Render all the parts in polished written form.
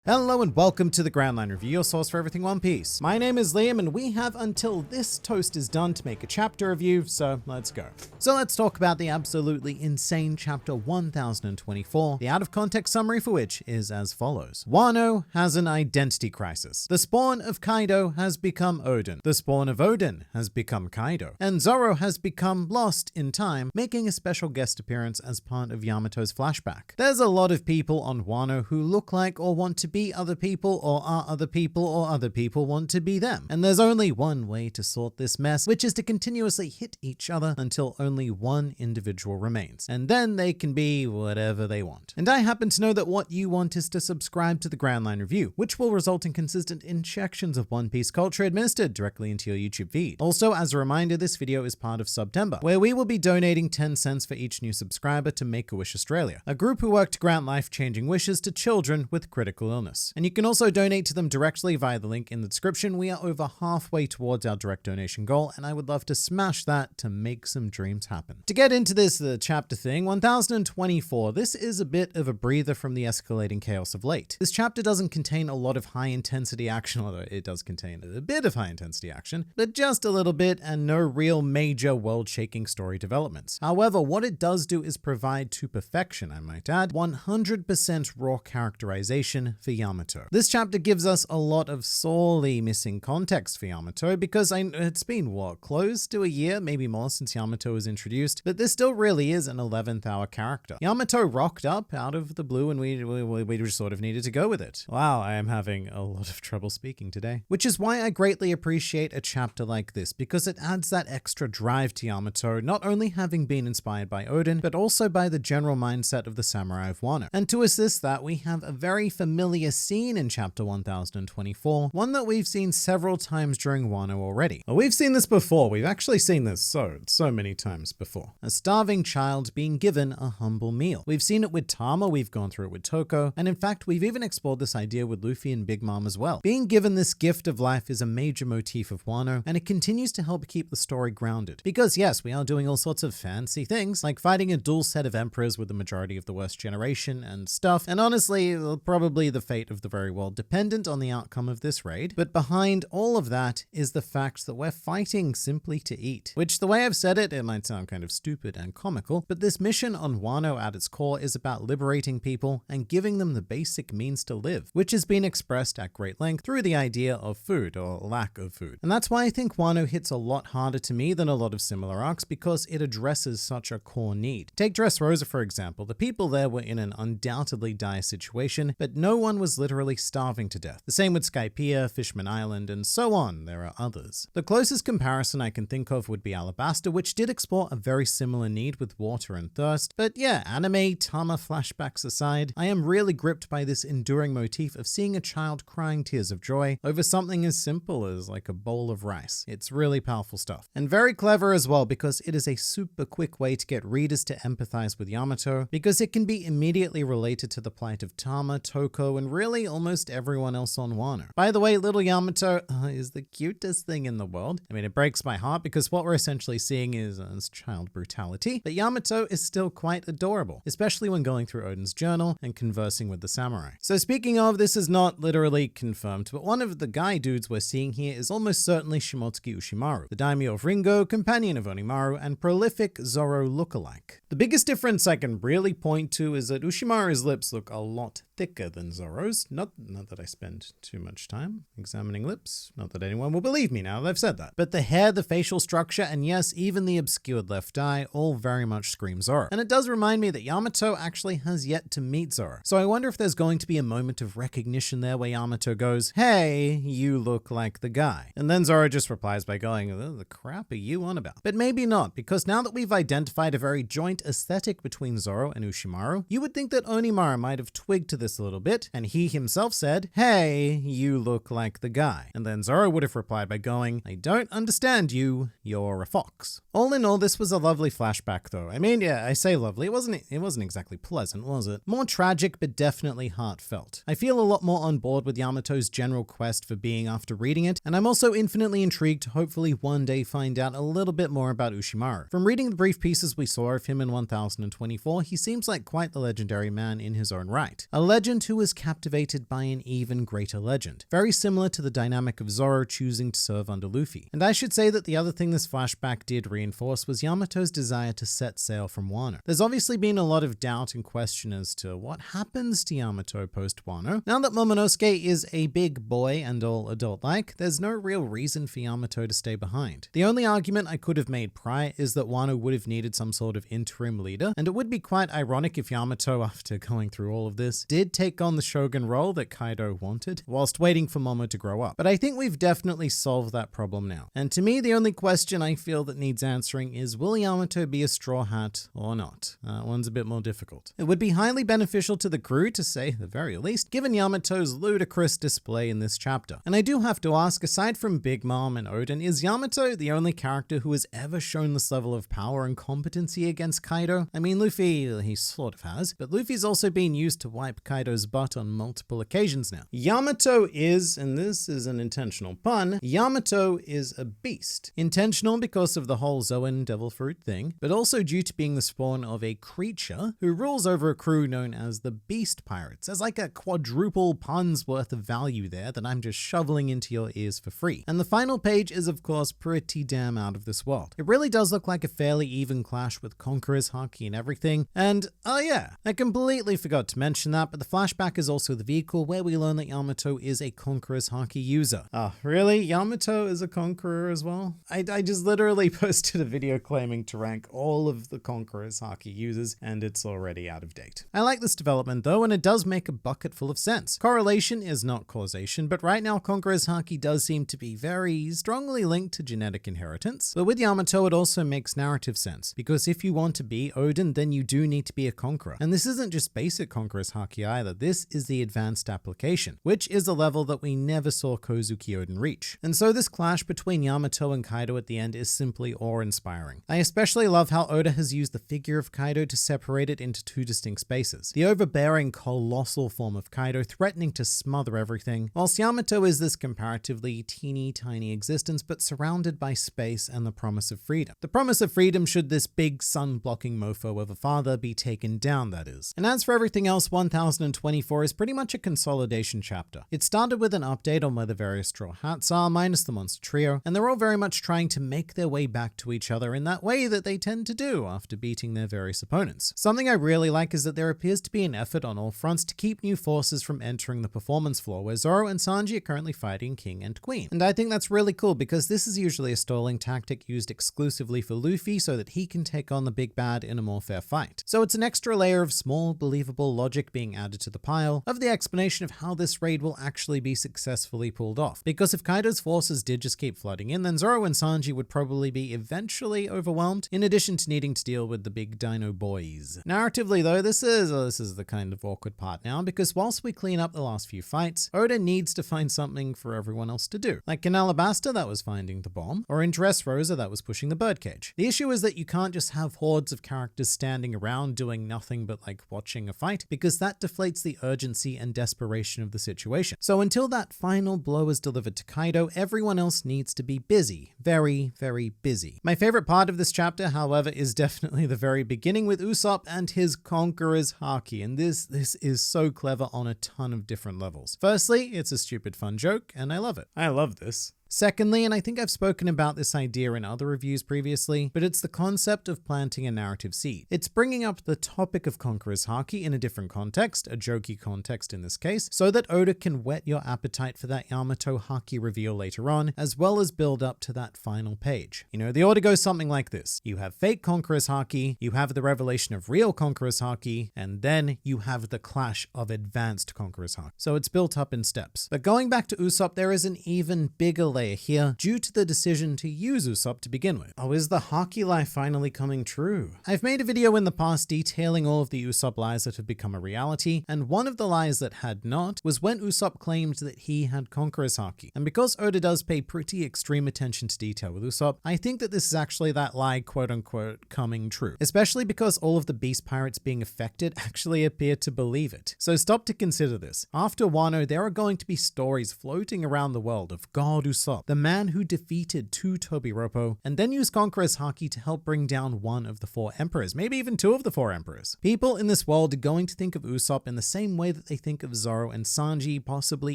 Hello and welcome to the Grand Line Review, your source for everything One Piece. My name is Liam and we have until this toast is done to make a chapter review, so let's go. So let's talk about the absolutely insane chapter 1024, the out of context summary for which is as follows. Wano has an identity crisis. The spawn of Kaido has become Odin. The spawn of Odin has become Kaido. And Zoro has become lost in time, making a special guest appearance as part of Yamato's flashback. There's a lot of people on Wano who look like or want to be other people or are other people or other people want to be them. And there's only one way to sort this mess, which is to continuously hit each other until only one individual remains. And then they can be whatever they want. And I happen to know that what you want is to subscribe to the Grand Line Review, which will result in consistent injections of One Piece culture administered directly into your YouTube feed. Also, as a reminder, this video is part of September, where we will be donating 10 cents for each new subscriber to Make-A-Wish Australia, a group who work to grant life-changing wishes to children with critical illness. And you can also donate to them directly via the link in the description. We are over halfway towards our direct donation goal, and I would love to smash that to make some dreams happen. To get into this chapter thing, 1024, this is a bit of a breather from the escalating chaos of late. This chapter doesn't contain a lot of high-intensity action, although it does contain a bit of high-intensity action, but just a little bit and no real major world-shaking story developments. However, what it does do is provide to perfection, I might add, 100% raw characterization for Yamato. This chapter gives us a lot of sorely missing context for Yamato because it's been, what, close to a year, maybe more, since Yamato was introduced, but this still really is an 11th hour character. Yamato rocked up out of the blue and we just sort of needed to go with it. Wow, I am having a lot of trouble speaking today. Which is why I greatly appreciate a chapter like this, because it adds that extra drive to Yamato, not only having been inspired by Odin, but also by the general mindset of the samurai of Wano. And to assist that, we have a very familiar scene in chapter 1024, one that we've seen several times during Wano already. Well, we've seen this before. We've actually seen this so many times before. A starving child being given a humble meal. We've seen it with Tama, we've gone through it with Toko, and in fact, we've even explored this idea with Luffy and Big Mom as well. Being given this gift of life is a major motif of Wano, and it continues to help keep the story grounded. Because yes, we are doing all sorts of fancy things, like fighting a dual set of emperors with the majority of the worst generation and stuff, and honestly, probably the fate of the very world dependent on the outcome of this raid. But behind all of that is the fact that we're fighting simply to eat. Which, the way I've said it, it might sound kind of stupid and comical, but this mission on Wano at its core is about liberating people and giving them the basic means to live, which has been expressed at great length through the idea of food or lack of food. And that's why I think Wano hits a lot harder to me than a lot of similar arcs, because it addresses such a core need. Take Dressrosa, for example. The people there were in an undoubtedly dire situation, but no one was literally starving to death. The same with Skypiea, Fishman Island, and so on. There are others. The closest comparison I can think of would be Alabasta, which did explore a very similar need with water and thirst. But yeah, anime, Tama flashbacks aside, I am really gripped by this enduring motif of seeing a child crying tears of joy over something as simple as like a bowl of rice. It's really powerful stuff. And very clever as well, because it is a super quick way to get readers to empathize with Yamato, because it can be immediately related to the plight of Tama, Toko, and really almost everyone else on Wano. By the way, little Yamato is the cutest thing in the world. I mean, it breaks my heart because what we're essentially seeing is child brutality, but Yamato is still quite adorable, especially when going through Odin's journal and conversing with the samurai. So speaking of, this is not literally confirmed, but one of the guy dudes we're seeing here is almost certainly Shimotsuki Ushimaru, the daimyo of Ringo, companion of Onimaru, and prolific Zoro lookalike. The biggest difference I can really point to is that Ushimaru's lips look a lot thicker than Zoro's. Not that I spend too much time examining lips. Not that anyone will believe me now that I've said that. But the hair, the facial structure, and yes, even the obscured left eye all very much scream Zoro. And it does remind me that Yamato actually has yet to meet Zoro. So I wonder if there's going to be a moment of recognition there where Yamato goes, "Hey, you look like the guy." And then Zoro just replies by going, "Oh, the crap are you on about?" But maybe not, because now that we've identified a very joint aesthetic between Zoro and Ushimaru, you would think that Onimaru might have twigged to this a little bit, and he himself said, "Hey, you look like the guy." And then Zoro would have replied by going, "I don't understand you, you're a fox." All in all, this was a lovely flashback though. I mean, yeah, I say lovely, it wasn't exactly pleasant, was it? More tragic, but definitely heartfelt. I feel a lot more on board with Yamato's general quest for being after reading it, and I'm also infinitely intrigued to hopefully one day find out a little bit more about Ushimaru. From reading the brief pieces we saw of him in in 1024, he seems like quite the legendary man in his own right. A legend who was captivated by an even greater legend, very similar to the dynamic of Zoro choosing to serve under Luffy. And I should say that the other thing this flashback did reinforce was Yamato's desire to set sail from Wano. There's obviously been a lot of doubt and question as to what happens to Yamato post-Wano. Now that Momonosuke is a big boy and all adult-like, there's no real reason for Yamato to stay behind. The only argument I could have made prior is that Wano would have needed some sort of interim leader, and it would be quite ironic if Yamato, after going through all of this, did take on the shogun role that Kaido wanted, whilst waiting for Momo to grow up. But I think we've definitely solved that problem now. And to me, the only question I feel that needs answering is, will Yamato be a Straw Hat or not? That one's a bit more difficult. It would be highly beneficial to the crew, to say the very least, given Yamato's ludicrous display in this chapter. And I do have to ask, aside from Big Mom and Oden, is Yamato the only character who has ever shown this level of power and competency against Kaido? I mean, Luffy, he sort of has, but Luffy's also been used to wipe Kaido's butt on multiple occasions now. Yamato is, and this is an intentional pun, Yamato is a beast. Intentional because of the whole Zoan devil fruit thing, but also due to being the spawn of a creature who rules over a crew known as the Beast Pirates. There's like a quadruple pun's worth of value there that I'm just shoveling into your ears for free. And the final page is of course pretty damn out of this world. It really does look like a fairly even clash with Conqueror's Haki and everything. And oh yeah, I completely forgot to mention that, but the flashback is also the vehicle where we learn that Yamato is a Conqueror's Haki user. Oh, really? Yamato is a Conqueror as well? I just literally posted a video claiming to rank all of the Conqueror's Haki users, and it's already out of date. I like this development though, and it does make a bucket full of sense. Correlation is not causation, but right now Conqueror's Haki does seem to be very strongly linked to genetic inheritance. But with Yamato, it also makes narrative sense, because if you want to be Oden, then you do need to be a Conqueror. And this isn't just basic Conqueror's Haki either, this is the advanced application, which is a level that we never saw Kozuki Oden reach. And so this clash between Yamato and Kaido at the end is simply awe-inspiring. I especially love how Oda has used the figure of Kaido to separate it into two distinct spaces. The overbearing, colossal form of Kaido threatening to smother everything, whilst Yamato is this comparatively teeny tiny existence but surrounded by space and the promise of freedom. The promise of freedom should this big sun-blocking mofo of a father be taken down, that is. And as for everything else, 1024 is pretty much a consolidation chapter. It started with an update on where the various Straw Hats are, minus the monster trio, and they're all very much trying to make their way back to each other in that way that they tend to do after beating their various opponents. Something I really like is that there appears to be an effort on all fronts to keep new forces from entering the performance floor, where Zoro and Sanji are currently fighting King and Queen. And I think that's really cool because this is usually a stalling tactic used exclusively for Luffy so that he can take on the big bad in a more fair fight. So it's an extra layer of small, believable logic being added to the pile of the explanation of how this raid will actually be successfully pulled off. Because if Kaido's forces did just keep flooding in, then Zoro and Sanji would probably be eventually overwhelmed, in addition to needing to deal with the big dino boys. Narratively though, this is the kind of awkward part now, because whilst we clean up the last few fights, Oda needs to find something for everyone else to do. Like in Alabasta, that was finding the bomb, or in Dressrosa, that was pushing the birdcage. The issue is that you can't just have hordes of characters standing around doing nothing but like watching a fight, because that deflates the urgency and desperation of the situation. So until that final blow is delivered to Kaido, everyone else needs to be busy. Very, very busy. My favorite part of this chapter, however, is definitely the very beginning with Usopp and his Conqueror's Haki, and this is so clever on a ton of different levels. Firstly, it's a stupid fun joke, and I love it. I love this. Secondly, and I think I've spoken about this idea in other reviews previously, but it's the concept of planting a narrative seed. It's bringing up the topic of Conqueror's Haki in a different context, a jokey context in this case, so that Oda can whet your appetite for that Yamato Haki reveal later on, as well as build up to that final page. You know, the order goes something like this. You have fake Conqueror's Haki, you have the revelation of real Conqueror's Haki, and then you have the clash of advanced Conqueror's Haki. So it's built up in steps. But going back to Usopp, there is an even bigger layer here due to the decision to use Usopp to begin with. Oh, is the Haki lie finally coming true? I've made a video in the past detailing all of the Usopp lies that have become a reality, and one of the lies that had not was when Usopp claimed that he had Conqueror's Haki. And because Oda does pay pretty extreme attention to detail with Usopp, I think that this is actually that lie quote unquote coming true, especially because all of the beast pirates being affected actually appear to believe it. So stop to consider this. After Wano, there are going to be stories floating around the world of God Usopp Usopp, the man who defeated 2 Tobiropo and then used Conqueror's Haki to help bring down 1 of the 4 emperors, maybe even 2 of the 4 emperors. People in this world are going to think of Usopp in the same way that they think of Zoro and Sanji, possibly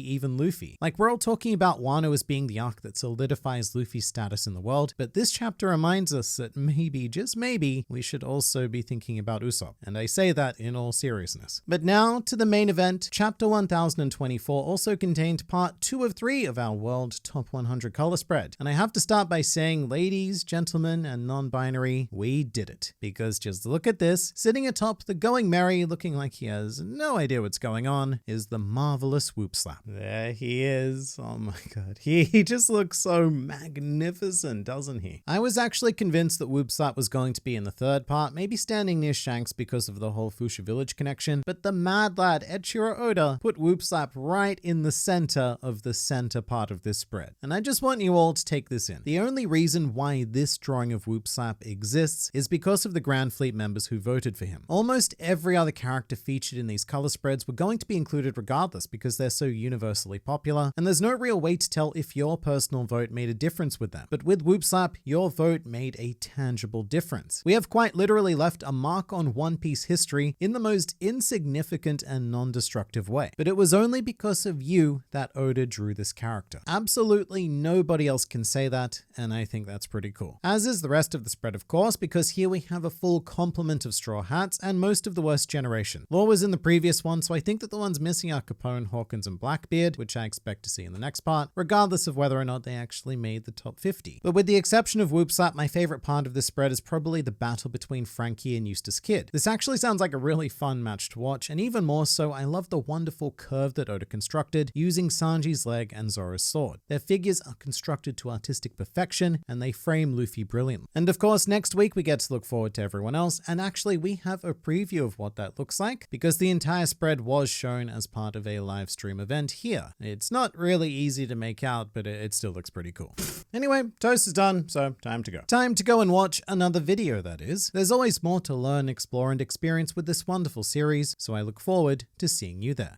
even Luffy. Like, we're all talking about Wano as being the arc that solidifies Luffy's status in the world, but this chapter reminds us that maybe, just maybe, we should also be thinking about Usopp. And I say that in all seriousness. But now to the main event. Chapter 1024 also contained part 2 of 3 of our World Top 100 color spread. And I have to start by saying, ladies, gentlemen, and non-binary, we did it. Because just look at this. Sitting atop the Going Merry, looking like he has no idea what's going on, is the marvelous Whoop Slap. There he is. Oh my god. He just looks so magnificent, doesn't he? I was actually convinced that Whoop Slap was going to be in the 3rd part, maybe standing near Shanks because of the whole Fuchsia Village connection, but the mad lad Eiichiro Oda put Whoop Slap right in the center of the center part of this spread. And I just want you all to take this in. The only reason why this drawing of Whoop Slap exists is because of the Grand Fleet members who voted for him. Almost every other character featured in these color spreads were going to be included regardless because they're so universally popular, and there's no real way to tell if your personal vote made a difference with them. But with Whoop Slap, your vote made a tangible difference. We have quite literally left a mark on One Piece history in the most insignificant and non-destructive way. But it was only because of you that Oda drew this character. Absolutely nobody else can say that, and I think that's pretty cool. As is the rest of the spread, of course, because here we have a full complement of Straw Hats and most of the worst generation. Law was in the previous one, so I think that the ones missing are Capone, Hawkins, and Blackbeard, which I expect to see in the next part, regardless of whether or not they actually made the top 50. But with the exception of Whoop Slap, my favorite part of this spread is probably the battle between Frankie and Eustace Kid. This actually sounds like a really fun match to watch, and even more so, I love the wonderful curve that Oda constructed using Sanji's leg and Zoro's sword. Their figures are constructed to artistic perfection, and they frame Luffy brilliantly. And of course, next week we get to look forward to everyone else, and actually we have a preview of what that looks like, because the entire spread was shown as part of a live stream event here. It's not really easy to make out, but it still looks pretty cool. Anyway, toast is done, so time to go. Time to go and watch another video, that is. There's always more to learn, explore, and experience with this wonderful series, so I look forward to seeing you there.